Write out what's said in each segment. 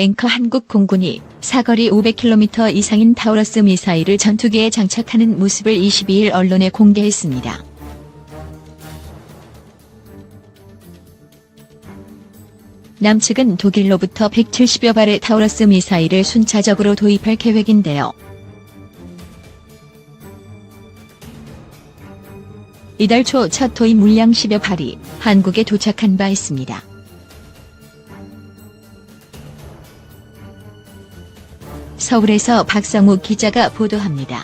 앵커 한국 공군이 사거리 500km 이상인 타우러스 미사일을 전투기에 장착하는 모습을 22일 언론에 공개했습니다. 남측은 독일로부터 170여 발의 타우러스 미사일을 순차적으로 도입할 계획인데요. 이달 초 첫 도입 물량 10여 발이 한국에 도착한 바 있습니다. 서울에서 박성욱 기자가 보도합니다.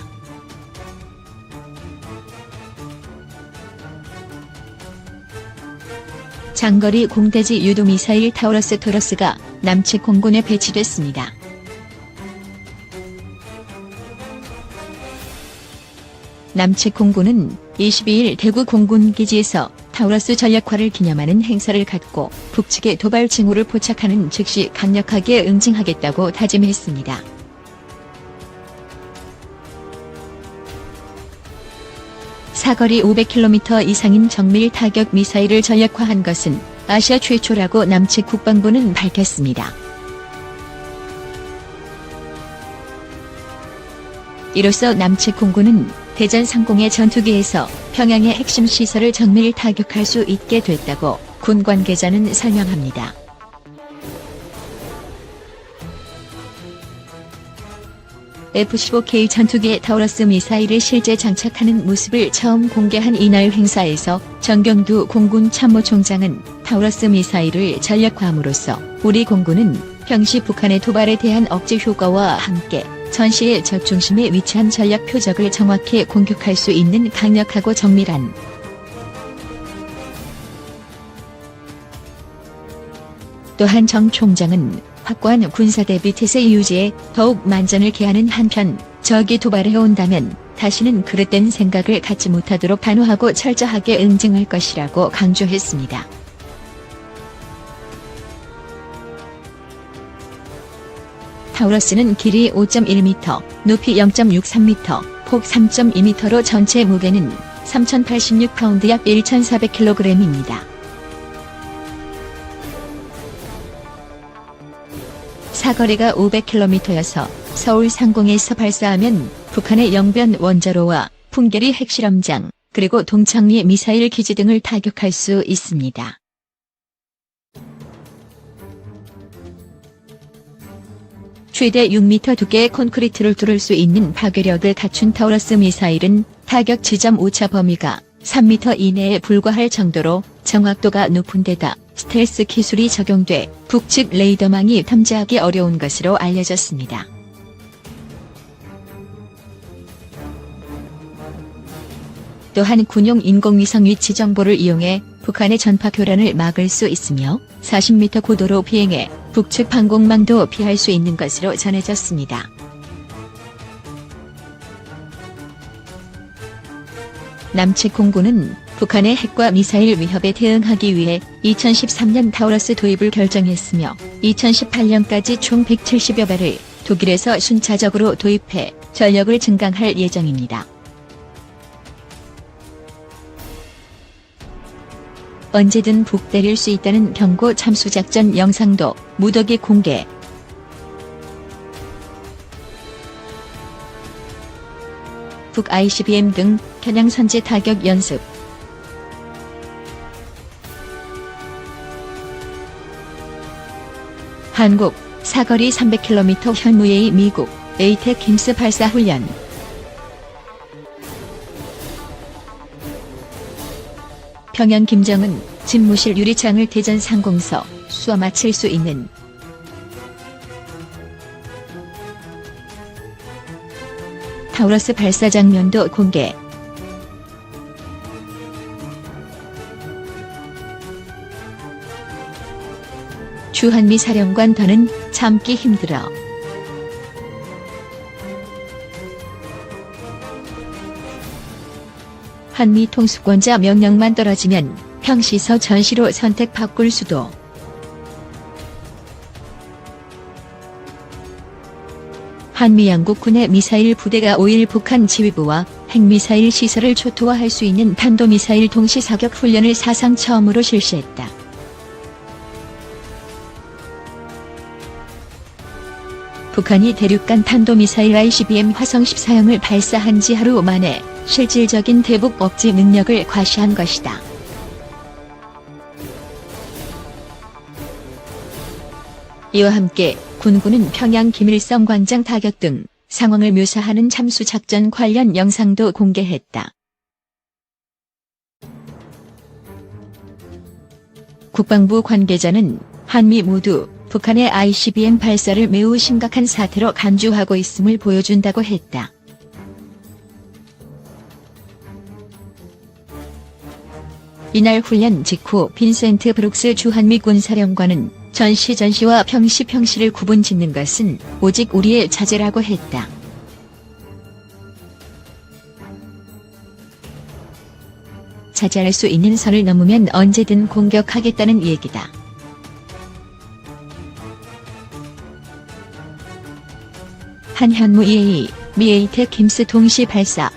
장거리 공대지 유도미사일 타우러스 토러스가 남측 공군에 배치됐습니다. 남측 공군은 22일 대구 공군기지에서 타우러스 전략화를 기념하는 행사를 갖고 북측의 도발 징후를 포착하는 즉시 강력하게 응징하겠다고 다짐했습니다. 사거리 500km 이상인 정밀 타격 미사일을 전략화한 것은 아시아 최초라고 남측 국방부는 밝혔습니다. 이로써 남측 공군은 대전 상공의 전투기에서 평양의 핵심 시설을 정밀 타격할 수 있게 됐다고 군 관계자는 설명합니다. F-15K 전투기에 타우러스 미사일을 실제 장착하는 모습을 처음 공개한 이날 행사에서 정경두 공군 참모총장은 타우러스 미사일을 전략화함으로써 우리 공군은 평시 북한의 도발에 대한 억제 효과와 함께 전시의 적중심에 위치한 전략 표적을 정확히 공격할 수 있는 강력하고 정밀한 또한 정 총장은 확고한 군사대비 태세 유지에 더욱 만전을 기하는 한편 적이 도발해온다면 다시는 그릇된 생각을 갖지 못하도록 단호하고 철저하게 응징할 것이라고 강조했습니다. 타우러스는 길이 5.1m, 높이 0.63m, 폭 3.2m로 전체 무게는 3086파운드 약 1400kg입니다. 사거리가 500km여서 서울 상공에서 발사하면 북한의 영변 원자로와 풍계리 핵실험장, 그리고 동창리 미사일 기지 등을 타격할 수 있습니다. 최대 6m 두께의 콘크리트를 뚫을 수 있는 파괴력을 갖춘 타우러스 미사일은 타격 지점 오차 범위가 3m 이내에 불과할 정도로 정확도가 높은 데다 스텔스 기술이 적용돼 북측 레이더망이 탐지하기 어려운 것으로 알려졌습니다. 또한 군용 인공위성 위치 정보를 이용해 북한의 전파 교란을 막을 수 있으며 40m 고도로 비행해 북측 방공망도 피할 수 있는 것으로 전해졌습니다. 남측 공군은 북한의 핵과 미사일 위협에 대응하기 위해 2013년 타우러스 도입을 결정했으며 2018년까지 총 170여 발을 독일에서 순차적으로 도입해 전력을 증강할 예정입니다. 언제든 북 때릴 수 있다는 경고 참수작전 영상도 무더기 공개. 북 ICBM 등 겨냥 선제 타격 연습. 한국 사거리 300km 현무예의 미국 에이텍 김스 발사 훈련. 평양 김정은 집무실 유리창을 대전 상공서 쏘아 맞힐 수 있는 타우러스 발사 장면도 공개. 주한미 사령관 더는 참기 힘들어. 한미 통수권자 명령만 떨어지면 평시서 전시로 선택 바꿀 수도. 한미 양국 군의 미사일 부대가 5일 북한 지휘부와 핵미사일 시설을 초토화할 수 있는 탄도미사일 동시 사격 훈련을 사상 처음으로 실시했다. 북한이 대륙간 탄도미사일 ICBM 화성 14형을 발사한 지 하루 만에 실질적인 대북 억지 능력을 과시한 것이다. 이와 함께 군군은 평양 김일성 광장 타격 등 상황을 묘사하는 참수작전 관련 영상도 공개했다. 국방부 관계자는 한미 모두 북한의 ICBM 발사를 매우 심각한 사태로 간주하고 있음을 보여준다고 했다. 이날 훈련 직후 빈센트 브룩스 주한미 군사령관은 전시와 평시를 구분짓는 것은 오직 우리의 자제라고 했다. 자제할 수 있는 선을 넘으면 언제든 공격하겠다는 얘기다. 한 현무 EA, 미 에이텍 킴스 동시 발사.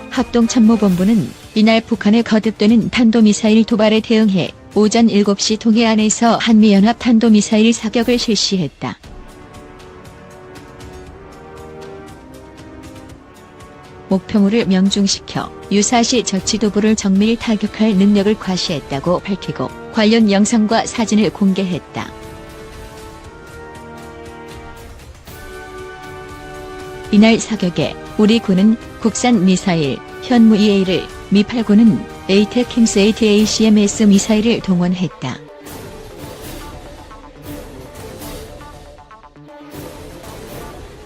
합동참모본부는 이날 북한의 거듭되는 탄도미사일 도발에 대응해 오전 7시 동해안에서 한미연합 탄도미사일 사격을 실시했다. 목표물을 명중시켜 유사시 저지도부를 정밀 타격할 능력을 과시했다고 밝히고 관련 영상과 사진을 공개했다. 이날 사격에 우리 군은 국산 미사일 현무 EA를, 미 8군은 에이텍 킴스 ATACMS 미사일을 동원했다.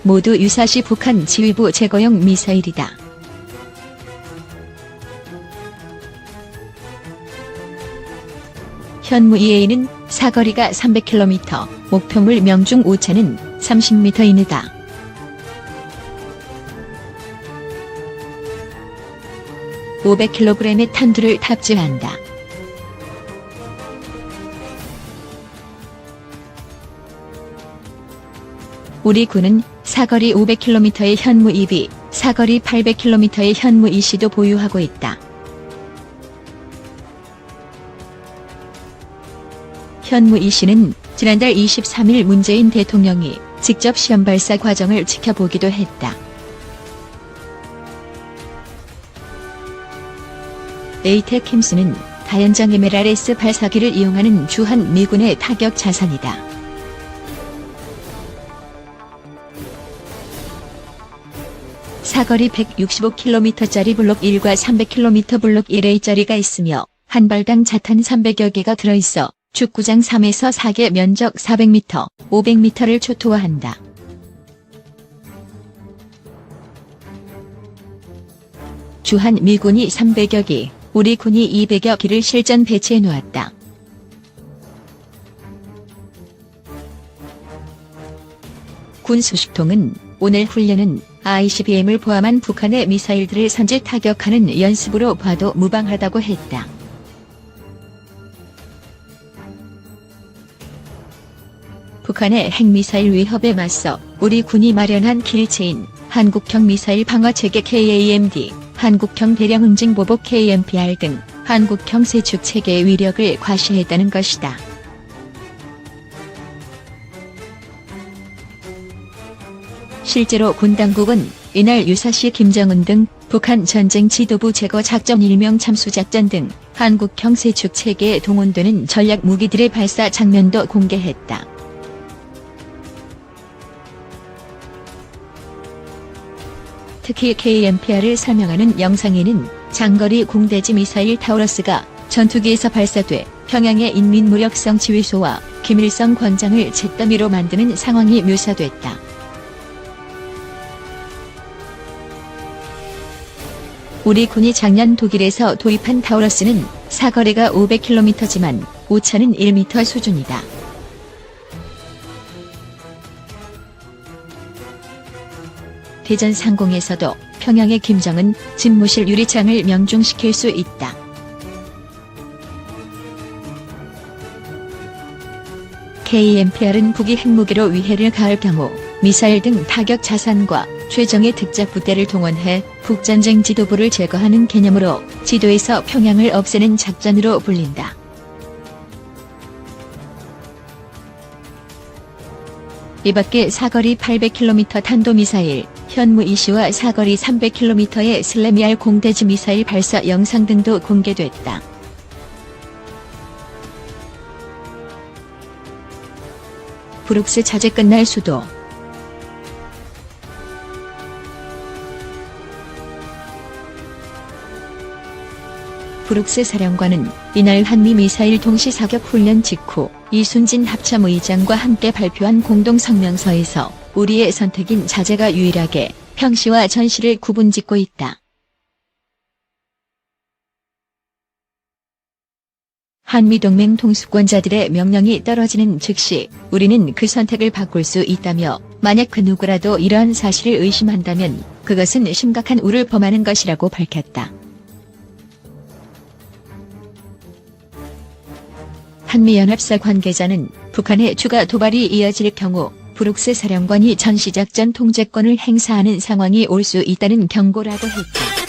모두 유사시 북한 지휘부 제거용 미사일이다. 현무 EA는 사거리가 300km, 목표물 명중 오차는 30m 이내다. (500kg의) 탄두를 탑재한다. 우리 군은 사거리 500km의 현무 EB, 사거리 800km의 현무 EC도 보유하고 있다. 현무 EC는 지난달 23일 문재인 대통령이 직접 시험 발사 과정을 지켜보기도 했다. 에이텍 킴스는 다연장 MLRS 발사기를 이용하는 주한 미군의 타격 자산이다. 사거리 165km짜리 블록 1과 300km 블록 1A짜리가 있으며 한 발당 자탄 300여 개가 들어있어 축구장 3에서 4개 면적 400m, 500m를 초토화한다. 주한 미군이 300여 기, 우리 군이 200여 기를 실전 배치해 놓았다. 군 소식통은 오늘 훈련은 ICBM을 포함한 북한의 미사일들을 선제 타격하는 연습으로 봐도 무방하다고 했다. 북한의 핵미사일 위협에 맞서 우리 군이 마련한 길체인 한국형 미사일 방어체계 KAMD, 한국형 대량 응징 보복 KMPR 등 한국형 세축 체계의 위력을 과시했다는 것이다. 실제로 군 당국은 이날 유사시 김정은 등 북한 전쟁 지도부 제거 작전 일명 참수작전 등 한국형 세축 체계에 동원되는 전략 무기들의 발사 장면도 공개했다. 특히 KMPR을 설명하는 영상에는 장거리 공대지 미사일 타우러스가 전투기에서 발사돼 평양의 인민무력성 지휘소와 김일성 광장을 잿더미로 만드는 상황이 묘사됐다. 우리 군이 작년 독일에서 도입한 타우러스는 사거리가 500km지만 오차는 1m 수준이다. 대전 상공에서도 평양의 김정은 집무실 유리창을 명중시킬 수 있다. KMPR은 북이 핵무기로 위해를 가할 경우 미사일 등 타격 자산과 최정예 특작 부대를 동원해 북전쟁 지도부를 제거하는 개념으로 지도에서 평양을 없애는 작전으로 불린다. 이 밖에 사거리 800km 탄도미사일, 현무 이시와 사거리 300km의 슬래미알 공대지 미사일 발사 영상 등도 공개됐다. 브룩스 자제 끝날 수도. 브룩스 사령관은 이날 한미 미사일 동시 사격 훈련 직후 이순진 합참의장과 함께 발표한 공동 성명서에서 우리의 선택인 자제가 유일하게 평시와 전시를 구분짓고 있다. 한미동맹 통수권자들의 명령이 떨어지는 즉시 우리는 그 선택을 바꿀 수 있다며, 만약 그 누구라도 이러한 사실을 의심한다면 그것은 심각한 우를 범하는 것이라고 밝혔다. 한미연합사 관계자는 북한의 추가 도발이 이어질 경우 브룩스 사령관이 전시작전 통제권을 행사하는 상황이 올 수 있다는 경고라고 했다.